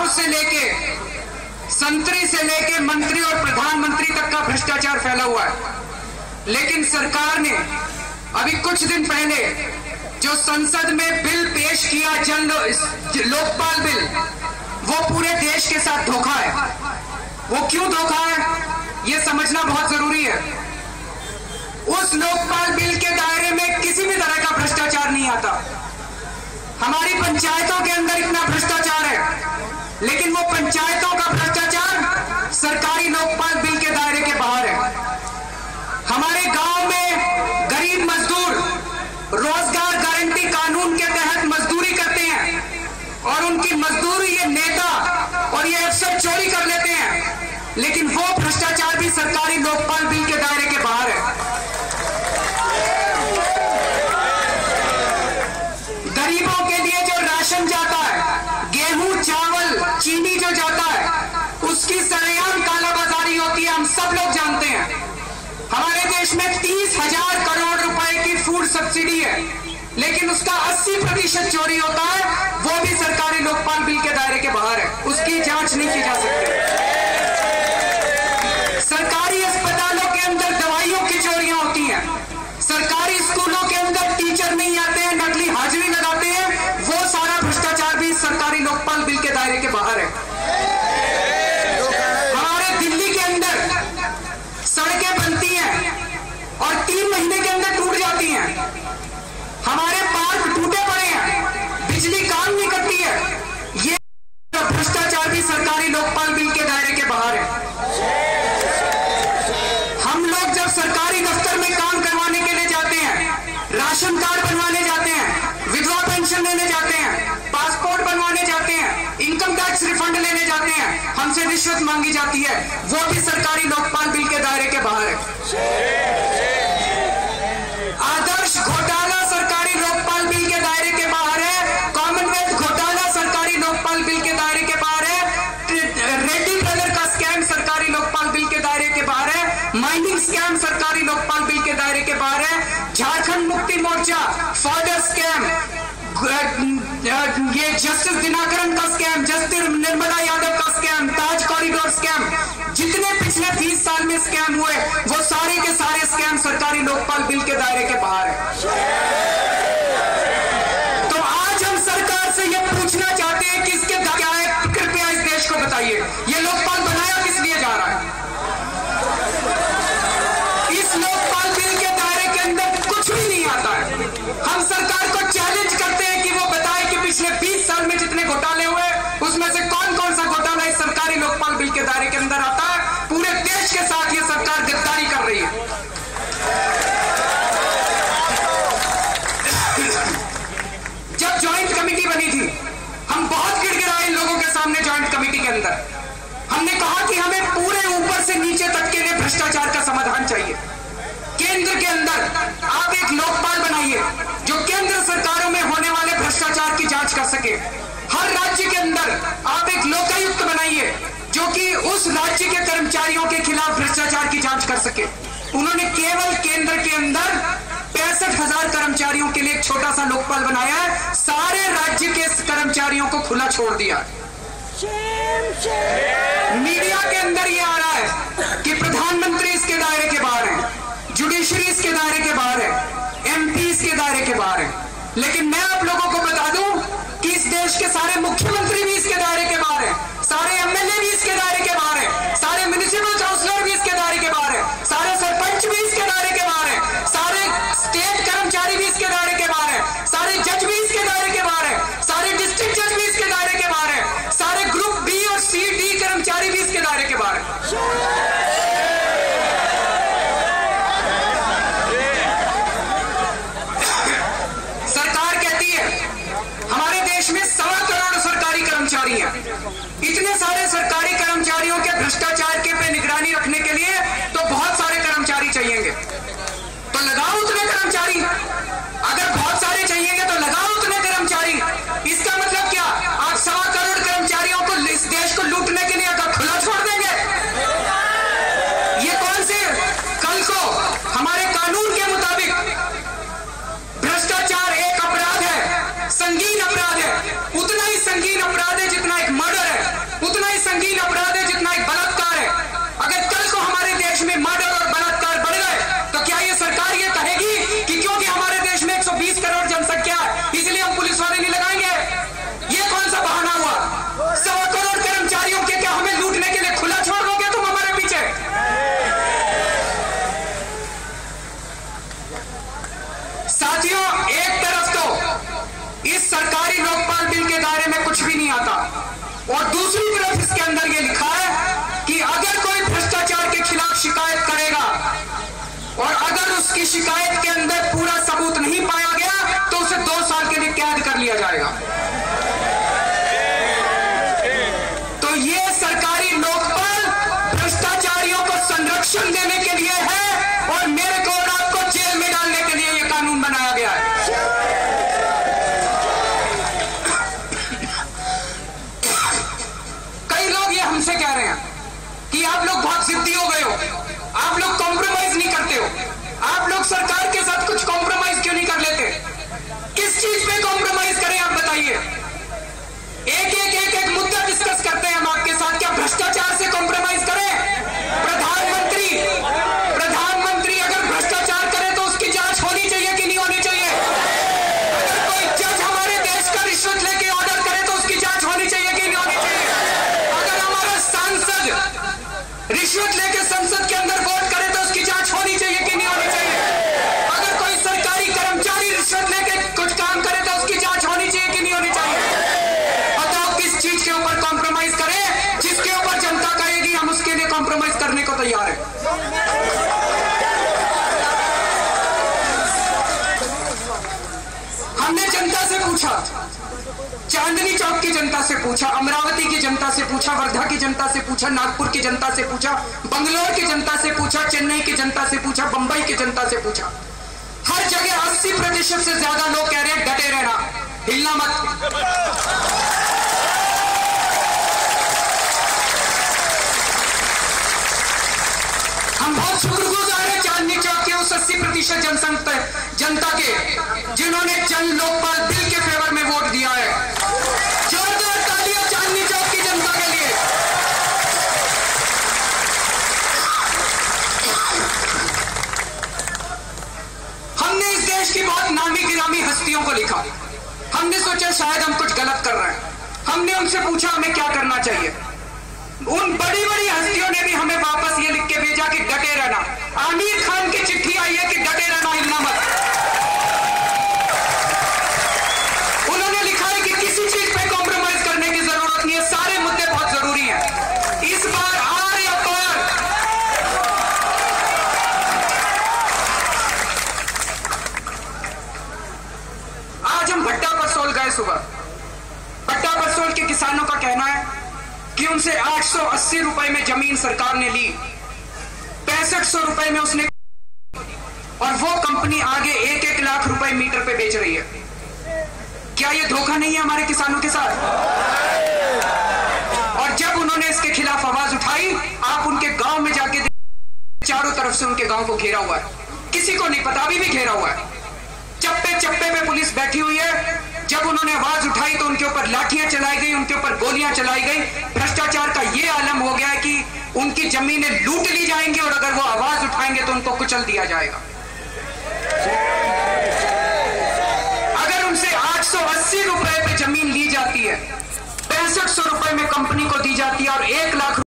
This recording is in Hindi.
से लेके संतरी से लेके मंत्री और प्रधानमंत्री तक का भ्रष्टाचार फैला हुआ है। लेकिन सरकार ने अभी कुछ दिन पहले जो संसद में बिल पेश किया, लोकपाल बिल, वो पूरे देश के साथ धोखा है। वो क्यों धोखा है ये समझना बहुत जरूरी है। उस लोकपाल बिल के दायरे में किसी भी तरह का भ्रष्टाचार नहीं आता। हमारी पंचायतों के अंदर इतना भ्रष्टाचार है, लेकिन वो पंचायतों का भ्रष्टाचार सरकारी लोकपाल बिल के दायरे के बाहर है। हमारे गांव में गरीब मजदूर रोजगार गारंटी कानून के तहत मजदूरी करते हैं और उनकी मजदूरी ये नेता और ये अफसर चोरी कर लेते हैं, लेकिन वो भ्रष्टाचार भी सरकारी लोकपाल बिल के दायरे के बाहर है। गरीबों के लिए जो राशन जाता है, गेहूं, चावल, चीनी जो जाता है, उसकी सरेआम कालाबाजारी होती है, हम सब लोग जानते हैं। हमारे देश में 30,000 करोड़ रुपए की फूड सब्सिडी है, लेकिन उसका 80% चोरी होता है, वो भी सरकारी लोकपाल बिल के दायरे के बाहर है। उसकी जांच नहीं की जा सकती। सरकारी अस्पतालों के अंदर दवाइयों की चोरियां होती हैं। सरकारी स्कूलों के अंदर टीचर नहीं आते हैं, नकली हाजिरी लगाते हैं। वो सारा भ्रष्टाचार भी सरकारी लोकपाल बिल के दायरे के बाहर है। हमारे दिल्ली के अंदर सड़कें बनती हैं और 3 महीने के अंदर टूट जाती हैं। हमारे पार्क टूटे पड़े हैं, बिजली काम नहीं करती है। ये भ्रष्टाचार भी सरकारी लोकपाल बिल के दायरे के बाहर है। हम लोग जब सरकारी दफ्तर में काम करवाने के लिए जाते हैं, राशन कार्ड बनवाने जाते हैं, विधवा पेंशन लेने जाते हैं, पासपोर्ट बनवाने जाते हैं, इनकम टैक्स रिफंड लेने जाते हैं, हमसे रिश्वत मांगी जाती है। वो भी सरकारी लोकपाल बिल के दायरे के बाहर है। आदर्श घोटाला सरकारी लोकपाल बिल के दायरे के बाहर है। कॉमनवेल्थ घोटाला सरकारी लोकपाल बिल के दायरे के बाहर है। रेड्डी ब्रदर का स्कैम सरकारी लोकपाल बिल के दायरे के बाहर है। माइनिंग स्कैम सरकारी लोकपाल बिल के दायरे के बाहर है। झारखंड मुक्ति मोर्चा फॉर्डर स्कैम, ये जस्टिस दिनाकरन का स्कैम, जस्टिस निर्मला यादव का स्कैम, ताज कॉरिडोर स्कैम, जितने पिछले 30 साल में स्कैम हुए वो सारे के सारे स्कैम सरकारी लोकपाल बिल के दायरे के बाहर है। तो आज हम सरकार से ये पूछना चाहते हैं कि इसके क्या है, कृपया इस देश को बताइए, ये लोकपाल बनाया किस लिए जा रहा है? इस लोकपाल बिल के दायरे के अंदर कुछ भी नहीं आता है। हम सरकार को चैलेंज करते हैं कि वो बताए कि पिछले 20 साल में जितने घोटाले हुए उसमें से कौन कौन सा घोटाला इस सरकारी लोकपाल बिल के दायरे के अंदर आता है। पूरे देश के साथ ये सरकार गद्दारी कर रही है। जब ज्वाइंट कमेटी बनी थी, हम बहुत गिड़गिड़ाए इन लोगों के सामने ज्वाइंट कमेटी के अंदर। हमने कहा कि हमें पूरे ऊपर से नीचे तक के लिए भ्रष्टाचार का समाधान चाहिए। केंद्र के अंदर आप एक लोकपाल बनाइए जो केंद्र सरकारों में होने वाले भ्रष्टाचार की जांच कर सके। हर राज्य के अंदर आप एक लोकायुक्त बनाइए जो कि उस राज्य के कर्मचारियों के खिलाफ भ्रष्टाचार की जांच कर सके। उन्होंने केवल केंद्र के अंदर 65,000 कर्मचारियों के लिए एक छोटा सा लोकपाल बनाया है। सारे राज्य के कर्मचारियों को खुला छोड़ दिया। मीडिया के अंदर ये आ रहा है कि प्रधानमंत्री इसके दायरे के बाहर है, जुडिशरी इसके दायरे के बाहर है, एमपी इसके दायरे के बाहर है। लेकिन मैं आप लोगों को बता दूं कि इस देश के सारे मुख्यमंत्री भी इसके दायरे के बाहर है, सारे एमएलए भी इसके दायरे के बाहर है, सारे म्युनिसिपल काउंसिलर भी इसके दायरे के बाहर है, सारे सरपंच भी इसके दायरे के बाहर है, सारे स्टेट कर्मचारी भी इसके दायरे के बाहर है, सारे जज भी इसके दायरे के बाहर है, सारे डिस्ट्रिक्ट जज भी इसके दायरे के बाहर है, सारे ग्रुप बी और सी डी कर्मचारी भी इसके दायरे के बाहर है। सरकार कहती है हमारे देश में 1.25 करोड़ सरकारी सरकारी लोकपाल बिल के दायरे में कुछ भी नहीं आता। और दूसरी तरफ इसके अंदर ये लिखा है कि अगर कोई भ्रष्टाचार के खिलाफ शिकायत करेगा और अगर उसकी शिकायत के अंदर पूरा सबूत नहीं पाया गया तो उसे 2 साल के लिए कैद कर लिया जाएगा। तो ये सरकारी लोकपाल भ्रष्टाचारियों को संरक्षण देने के लिए है और मेरे को और आपको जेल में डालने के लिए यह कानून बनाया गया है। कई लोग ये हमसे कह रहे हैं कि आप लोग बहुत जिद्दी हो गए हो, आप लोग कॉम्प्रोमाइज नहीं करते हो, आप लोग सरकार के साथ कुछ कॉम्प्रोमाइज क्यों नहीं कर लेते? किस चीज पे कॉम्प्रोमाइज करें आप बताइए? एक मुद्दा डिस्कस करते हैं हम आपके साथ। क्या भ्रष्टाचार से कॉम्प्रोमाइज करें? प्रधानमंत्री अगर भ्रष्टाचार करे तो उसकी जांच होनी चाहिए कि नहीं होनी चाहिए? अगर कोई जज हमारे देश का रिश्वत लेके ऑर्डर करे तो उसकी जांच होनी चाहिए कि नहीं होनी चाहिए? अगर हमारा सांसद रिश्वत लेके संसद के अंदर वोट करे तो उसकी जांच होनी चाहिए कि नहीं होनी चाहिए? अगर कोई सरकारी कर्मचारी रिश्वत लेके कुछ काम करे तो उसकी जांच होनी चाहिए कि नहीं होनी चाहिए? बताओ किस चीज के ऊपर कॉम्प्रोमाइज करें? जिसके ऊपर जनता कहेगी हम उसके लिए कॉम्प्रोमाइज करने को तैयार है। हमने जनता से पूछा, चांदनी चौक की जनता से पूछा, अमरावती की जनता से पूछा, वर्धा की जनता से पूछा, नागपुर की जनता से पूछा, बंगलौर की जनता से पूछा, चेन्नई की जनता से पूछा, बंबई की जनता से पूछा। हर जगह 80% से ज्यादा लोग कह रहे हैं डटे रहना, हिलना मत। हम बहुत शुक्रगुजार हैं चांदनी चौक के उस 80% जनता के जिन्होंने जन लोकपाल बिल के फेवर में वोट दिया है। जोरदार तालियां चांदनी चौक की जनता के लिए। हमने इस देश की बहुत नामी गिरामी हस्तियों को लिखा। हमने सोचा शायद हम कुछ गलत कर रहे हैं। हमने उनसे पूछा हमें क्या करना चाहिए। उन बड़ी बड़ी हस्तियों ने भी हमें वापस ये लिख के भेजा कि डटे रहना। आमिर खान की चिट्ठी आई है कि डटे रहना, हिलना मत। उन्होंने लिखा है कि किसी चीज पे कॉम्प्रोमाइज करने की जरूरत नहीं है, सारे मुद्दे बहुत जरूरी हैं। इस बार आर या पार, आज हम भट्टा परसोल गए सुबह। भट्टा परसोल के किसानों का कहना है कि उनसे 880 रुपए में जमीन सरकार ने ली, 6500 रुपए में उसने, और वो कंपनी आगे 1-1 लाख रुपए मीटर पे बेच रही है। क्या ये धोखा नहीं है हमारे किसानों के साथ? और जब उन्होंने इसके खिलाफ आवाज उठाई, आप उनके गांव में जाके चारों तरफ से उनके गांव को घेरा हुआ है, किसी को नहीं पता, अभी भी घेरा हुआ है। चप्पे चप्पे पे पुलिस बैठी हुई है। जब उन्होंने आवाज उठाई तो उनके ऊपर लाठियां चलाई गई, उनके ऊपर गोलियां चलाई गई। भ्रष्टाचार का यह आलम हो गया है कि उनकी जमीनें लूट ली जाएंगी और अगर वो आवाज उठाएंगे तो उनको कुचल दिया जाएगा। अगर उनसे 880 रुपए पे जमीन ली जाती है, 6500 रुपए में कंपनी को दी जाती है और 1 लाख